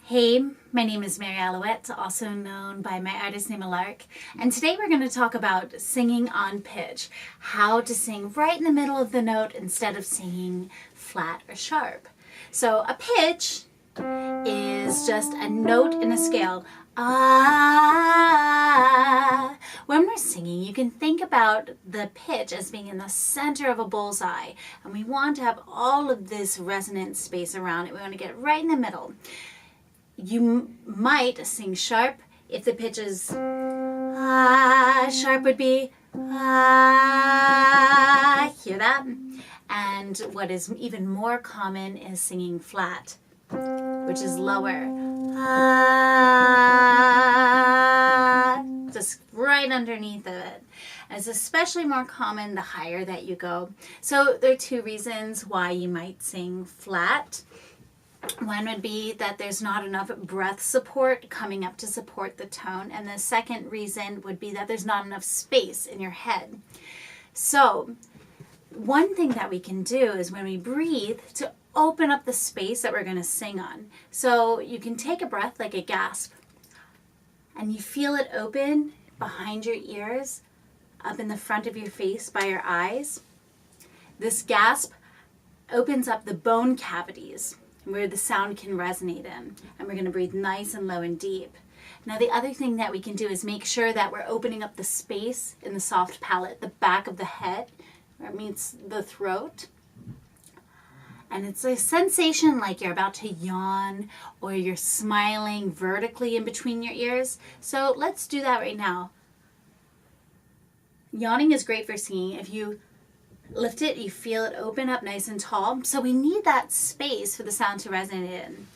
Hey, my name is Mary Alouette, also known by my artist name Alarke, and today we're going to talk about singing on pitch, how to sing right in the middle of the note instead of singing flat or sharp. So a pitch is just a note in a scale. Ah. When we're singing, you can think about the pitch as being in the center of a bullseye, and we want to have all of this resonant space around it. We want to get right in the middle. You might sing sharp if the pitch is ah. Sharp would be ah. Hear that? And what is even more common is singing flat, which is lower. Ah. Just right underneath of it. And it's especially more common the higher that you go. So there are two reasons why you might sing flat. One would be that there's not enough breath support coming up to support the tone. And the second reason would be that there's not enough space in your head. So one thing that we can do is when we breathe to open up the space that we're going to sing on. So you can take a breath like a gasp and you feel it open behind your ears, up in the front of your face by your eyes. This gasp opens up the bone cavities where the sound can resonate in. And we're going to breathe nice and low and deep. Now the other thing that we can do is make sure that we're opening up the space in the soft palate, the back of the head, where it meets the throat. And it's a sensation like you're about to yawn or you're smiling vertically in between your ears. So let's do that right now. Yawning is great for singing. If you lift it, you feel it open up nice and tall. So we need that space for the sound to resonate in.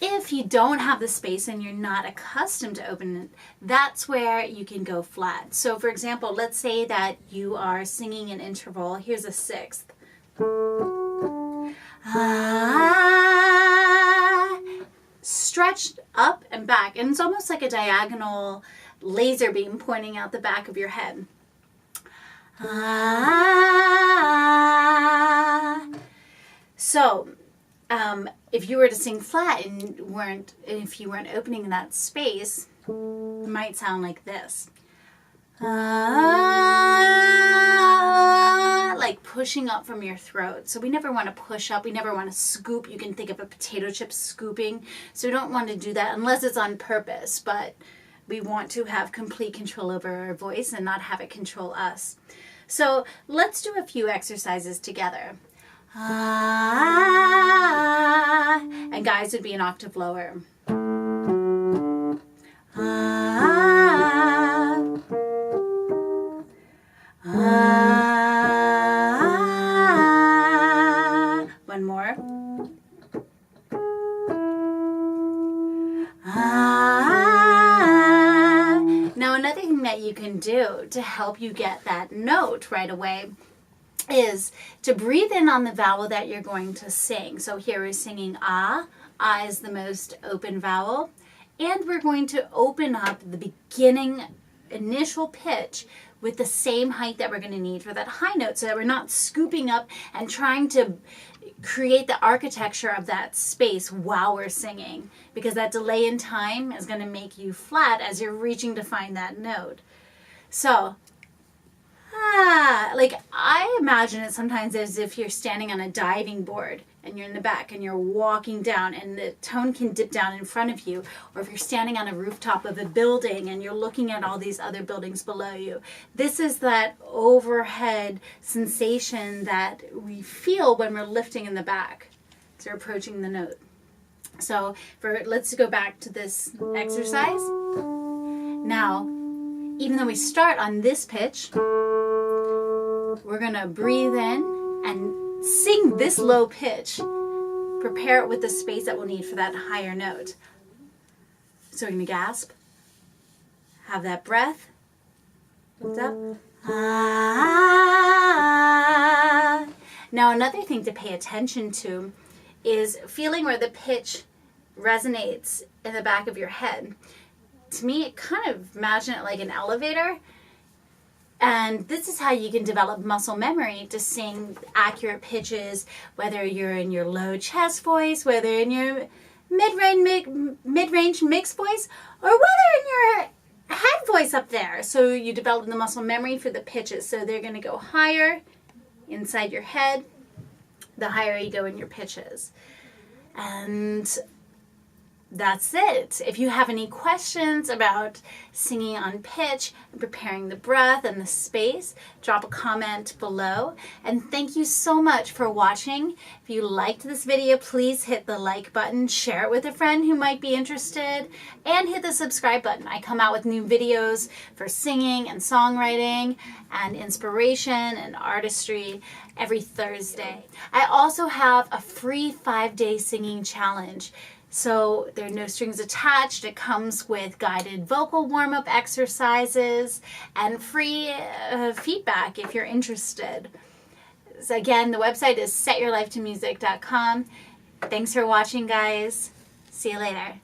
If you don't have the space and you're not accustomed to open it, that's where you can go flat. So for example, let's say that you are singing an interval. Here's a sixth. Ah, stretched up and back. And it's almost like a diagonal laser beam pointing out the back of your head. Ah. So, if you were to sing flat and if you weren't opening that space, it might sound like this. Ah, like pushing up from your throat. So we never want to push up. We never want to scoop. You can think of a potato chip scooping. So we don't want to do that unless it's on purpose. But we want to have complete control over our voice and not have it control us. So let's do a few exercises together. Ah, and guys would be an octave lower. Ah, ah, one more. Ah. Now another thing that you can do to help you get that note right away is to breathe in on the vowel that you're going to sing. So here we're singing ah. Ah is the most open vowel. And we're going to open up the beginning initial pitch with the same height that we're going to need for that high note so that we're not scooping up and trying to create the architecture of that space while we're singing, because that delay in time is going to make you flat as you're reaching to find that note. So like I imagine it sometimes as if you're standing on a diving board and you're in the back and you're walking down and the tone can dip down in front of you, or if you're standing on a rooftop of a building and you're looking at all these other buildings below you. This is that overhead sensation that we feel when we're lifting in the back. So we're approaching the note. So let's go back to this exercise. Now, even though we start on this pitch, we're going to breathe in and sing this low pitch. Prepare it with the space that we'll need for that higher note. So we're going to gasp. Have that breath. Lift up. Ah. Now another thing to pay attention to is feeling where the pitch resonates in the back of your head. To me, kind of imagine it like an elevator. And this is how you can develop muscle memory to sing accurate pitches, whether you're in your low chest voice, whether in your mid-range mixed voice, or whether in your head voice up there. So you develop the muscle memory for the pitches. So they're going to go higher inside your head, the higher you go in your pitches. And that's it. If you have any questions about singing on pitch and preparing the breath and the space, drop a comment below. And thank you so much for watching. If you liked this video, please hit the like button, share it with a friend who might be interested, and hit the subscribe button. I come out with new videos for singing and songwriting and inspiration and artistry every Thursday. I also have a free 5-day singing challenge. So there are no strings attached. It comes with guided vocal warm-up exercises and free feedback if you're interested. So again, the website is setyourlifetomusic.com. Thanks for watching, guys. See you later.